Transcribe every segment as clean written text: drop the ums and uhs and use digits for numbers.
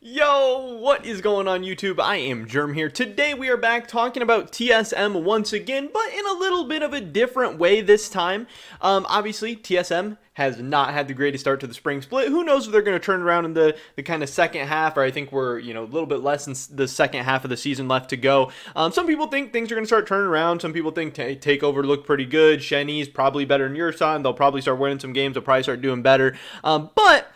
Yo, what is going on YouTube? I am Germ here. Today we are back talking about TSM once again, but in a little bit of a different way this time. Obviously, TSM has not had the greatest start to the spring split. Who knows if they're going to turn around in the kind of second half, or I think we're, a little bit less than the second half of the season left to go. Some people think things are going to start turning around. Some people think TakeOver looked pretty good. Shenny's probably better than your son. They'll probably start winning some games. They'll probably start doing better. But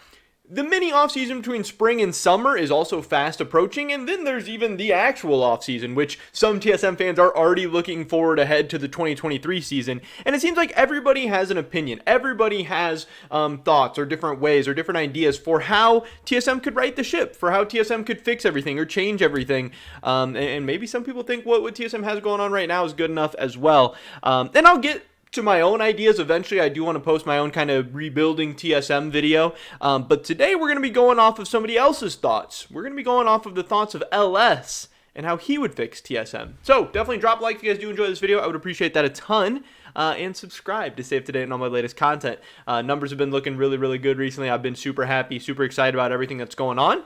the mini offseason between spring and summer is also fast approaching, and then there's even the actual offseason, which some TSM fans are already looking forward ahead to the 2023 season. And it seems like everybody has an opinion. Everybody has thoughts or different ways or different ideas for how TSM could right the ship, for how TSM could fix everything or change everything. And maybe some people think what TSM has going on right now is good enough as well. And I'll get to my own ideas eventually. I do want to post my own kind of rebuilding TSM video, but today we're going to be going off of somebody else's thoughts. We're going to be going off of the thoughts of LS and how he would fix TSM. So definitely drop a like if you guys do enjoy this video. I would appreciate that a ton. And subscribe to stay up to date on all my latest content. Numbers have been looking really, really good recently. I've been super happy, super excited about everything that's going on.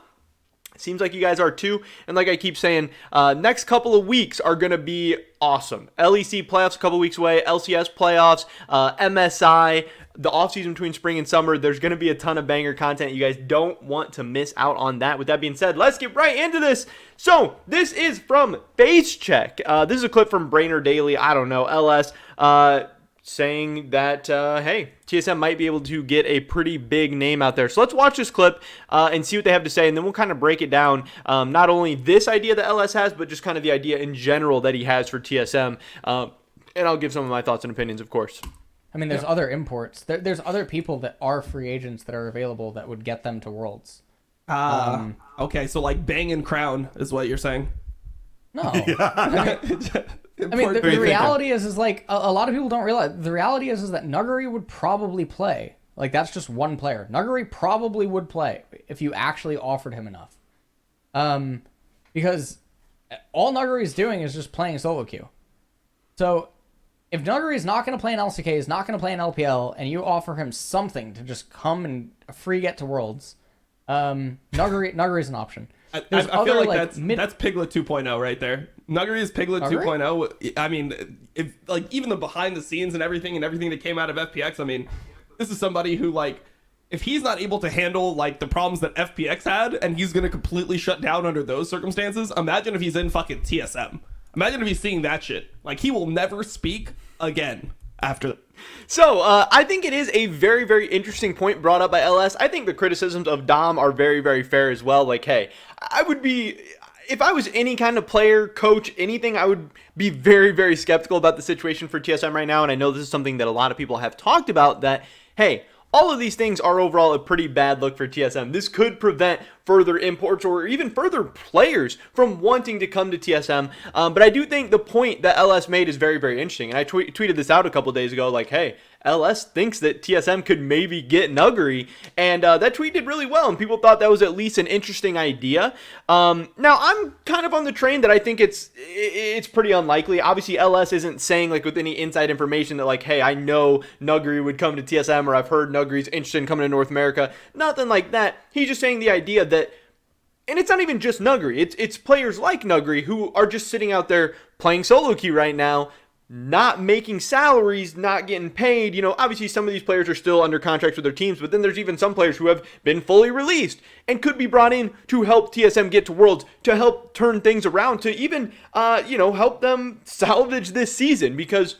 Seems like you guys are too. And like I keep saying, next couple of weeks are going to be awesome. LEC playoffs a couple weeks away, LCS playoffs, MSI, the offseason between spring and summer. There's going to be a ton of banger content. You guys don't want to miss out on that. With that being said, let's get right into this. So this is from Face Check. This is a clip from Brainer Daily. I don't know, LS. Saying that, hey, TSM might be able to get a pretty big name out there. So let's watch this clip and see what they have to say, and then we'll kind of break it down. Not only this idea that LS has, but just kind of the idea in general that he has for TSM. And I'll give some of my thoughts and opinions, of course. I mean, there's other imports. There's other people that are free agents that are available that would get them to Worlds. Okay, so like Bang and Crown is what you're saying? No. I mean, the reality is like a lot of people don't realize. The reality is that Nuguri would probably play. Like, that's just one player. Nuguri probably would play if you actually offered him enough. Because all Nuguri is doing is just playing solo queue. So if Nuguri is not going to play in LCK, is not going to play in LPL, and you offer him something to just come and free get to Worlds, Nuguri's an option. I feel like that's Piglet 2.0 right there. Nuguri is Piglet 2.0. I mean, if like even the behind the scenes and everything that came out of FPX. I mean, this is somebody who, like, if he's not able to handle like the problems that FPX had, and he's gonna completely shut down under those circumstances. Imagine if he's in fucking TSM. Imagine if he's seeing that shit. Like, he will never speak again after that. So, I think it is a very, very interesting point brought up by LS. I think the criticisms of Dom are very, very fair as well. Like, hey, I would be, if I was any kind of player, coach, anything, I would be very, very skeptical about the situation for TSM right now. And I know this is something that a lot of people have talked about, that, hey, all of these things are overall a pretty bad look for TSM. This could prevent further imports or even further players from wanting to come to TSM. But I do think the point that LS made is very, very interesting. And I tweeted this out a couple days ago, like, hey, LS thinks that TSM could maybe get Nuguri. And that tweet did really well, and people thought that was at least an interesting idea. Now, I'm kind of on the train that I think it's pretty unlikely. Obviously, LS isn't saying, like, with any inside information that, like, hey, I know Nuguri would come to TSM, or I've heard Nuguri's interested in coming to North America. Nothing like that. He's just saying the idea that, and it's not even just Nuguri, it's players like Nuguri who are just sitting out there playing solo queue right now, not making salaries, not getting paid. Obviously some of these players are still under contracts with their teams, but then there's even some players who have been fully released and could be brought in to help TSM get to Worlds, to help turn things around, to even, help them salvage this season. Because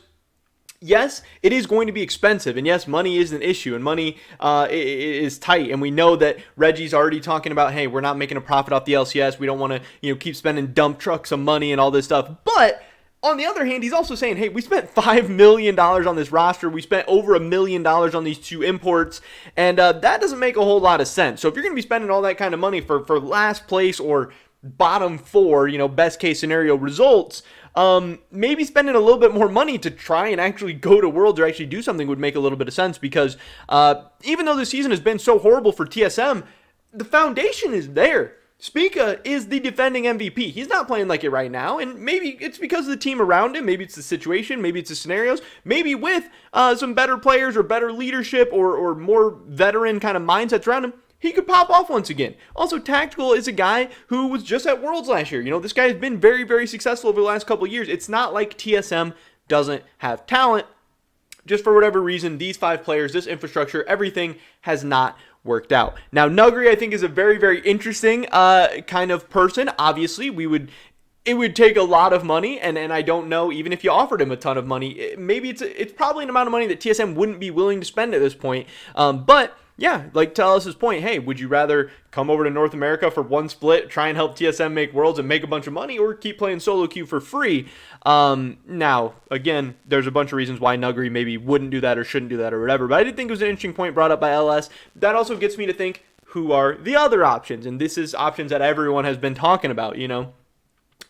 yes, it is going to be expensive, and yes, money is an issue, and money is tight, and we know that Reggie's already talking about, hey, we're not making a profit off the LCS, we don't want to, keep spending dump trucks of money and all this stuff. But on the other hand, he's also saying, hey, we spent $5 million on this roster, we spent over $1 million on these two imports, and that doesn't make a whole lot of sense. So if you're going to be spending all that kind of money for last place or bottom four, best case scenario results, maybe spending a little bit more money to try and actually go to Worlds or actually do something would make a little bit of sense. Because even though the season has been so horrible for TSM, the foundation is there. Spica is the defending MVP. He's not playing like it right now, and maybe it's because of the team around him, maybe it's the situation, maybe it's the scenarios, maybe with some better players or better leadership or more veteran kind of mindsets around him, he could pop off once again. Also, Tactical is a guy who was just at Worlds last year. This guy has been very, very successful over the last couple of years. It's not like TSM doesn't have talent. Just for whatever reason, these 5 players, this infrastructure, everything has not worked out. Now, Nuguri, I think, is a very, very interesting kind of person. Obviously, it would take a lot of money, and I don't know, even if you offered him a ton of money, maybe it's probably an amount of money that TSM wouldn't be willing to spend at this point. But yeah, like to Ellis's point, hey, would you rather come over to North America for one split, try and help TSM make Worlds and make a bunch of money, or keep playing solo queue for free? Now, again, there's a bunch of reasons why Nuguri maybe wouldn't do that or shouldn't do that or whatever, but I did think it was an interesting point brought up by LS. That also gets me to think, who are the other options? And this is options that everyone has been talking about,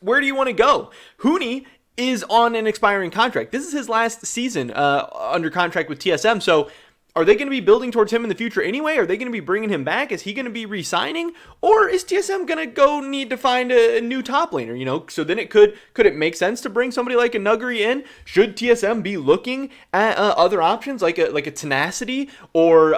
Where do you want to go? Huni is on an expiring contract. This is his last season under contract with TSM, so are they going to be building towards him in the future anyway? Are they going to be bringing him back? Is he going to be re-signing? Or is TSM going to go need to find a new top laner, So then could it make sense to bring somebody like a Nuguri in? Should TSM be looking at other options like a Tenacity or,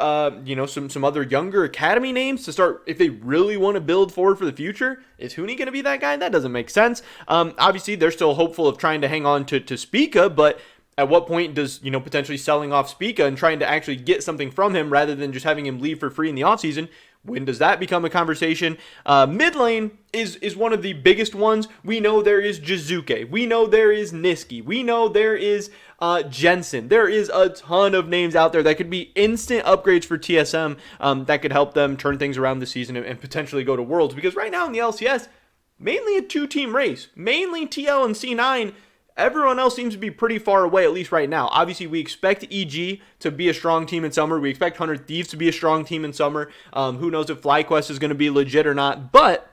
some other younger academy names to start if they really want to build forward for the future? Is Huni going to be that guy? That doesn't make sense. Obviously, they're still hopeful of trying to hang on to Spica, but at what point does, potentially selling off Spica and trying to actually get something from him rather than just having him leave for free in the offseason, when does that become a conversation? Mid lane is one of the biggest ones. We know there is Jizuke. We know there is Niski. We know there is Jensen. There is a ton of names out there that could be instant upgrades for TSM that could help them turn things around this season and potentially go to Worlds. Because right now in the LCS, mainly a 2-team race. Mainly TL and C9. Everyone else seems to be pretty far away, at least right now. Obviously, we expect EG to be a strong team in summer. We expect 100 Thieves to be a strong team in summer. Who knows if FlyQuest is going to be legit or not. But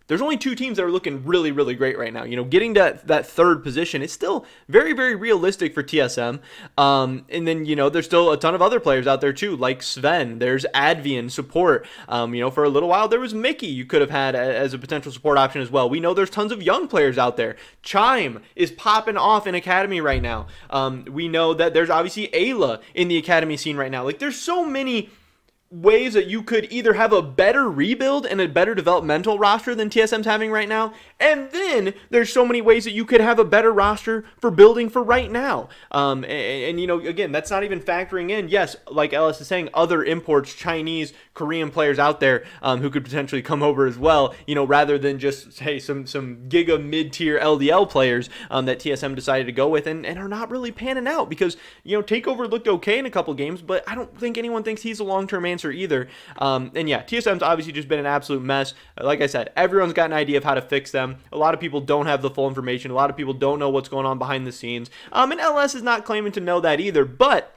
there's only 2 teams that are looking really, really great right now. Getting to that third position is still very, very realistic for TSM. And then, there's still a ton of other players out there too, like Sven. There's Advian support. For a little while, there was Mickey you could have had as a potential support option as well. We know there's tons of young players out there. Chime is popping off in Academy right now. We know that there's obviously Ayla in the Academy scene right now. Like, there's so many ways that you could either have a better rebuild and a better developmental roster than TSM's having right now, and then there's so many ways that you could have a better roster for building for right now. Again, that's not even factoring in, yes, like Ellis is saying, other imports, Chinese, Korean players out there who could potentially come over as well, rather than just, hey, some giga mid-tier LDL players that TSM decided to go with and are not really panning out because, TakeOver looked okay in a couple games, but I don't think anyone thinks he's a long-term answer either. TSM's obviously just been an absolute mess. Like I said, everyone's got an idea of how to fix them. A lot of people don't have the full information. A lot of people don't know what's going on behind the scenes. And LS is not claiming to know that either, but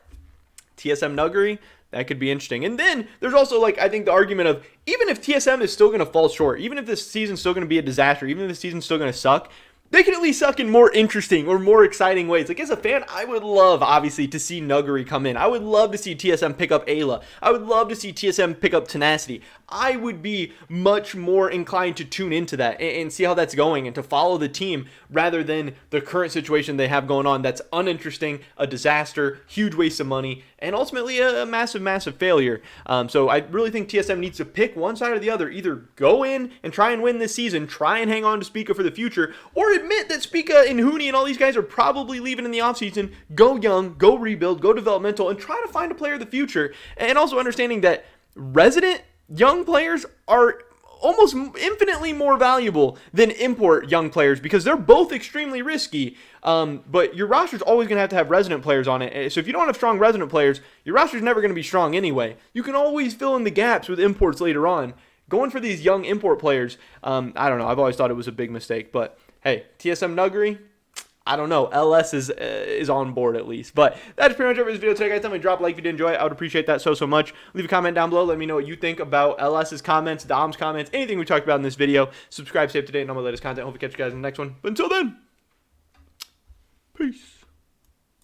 TSM Nuguri, that could be interesting. And then there's also, I think the argument of, even if TSM is still going to fall short, even if this season's still going to be a disaster, even if the season's still going to suck, they can at least suck in more interesting or more exciting ways. Like, as a fan, I would love, obviously, to see Nuguri come in. I would love to see TSM pick up Ayla. I would love to see TSM pick up Tenacity. I would be much more inclined to tune into that and see how that's going and to follow the team rather than the current situation they have going on that's uninteresting, a disaster, huge waste of money, and ultimately a massive, massive failure. So I really think TSM needs to pick one side or the other. Either go in and try and win this season, try and hang on to Spica for the future, or admit that Spica and Huni and all these guys are probably leaving in the offseason, go young, go rebuild, go developmental, and try to find a player of the future. And also understanding that resident young players are almost infinitely more valuable than import young players because they're both extremely risky. But your roster's always going to have resident players on it. So if you don't have strong resident players, your roster's never going to be strong anyway. You can always fill in the gaps with imports later on. Going for these young import players, I don't know. I've always thought it was a big mistake. But hey, TSM Nuguri, I don't know. LS is on board at least. But that's pretty much it for this video today, guys. Tell me to drop a like if you did enjoy it. I would appreciate that so much. Leave a comment down below. Let me know what you think about LS's comments, Dom's comments, anything we talked about in this video. Subscribe, stay up to date on all my latest content. Hope to catch you guys in the next one. But until then, peace.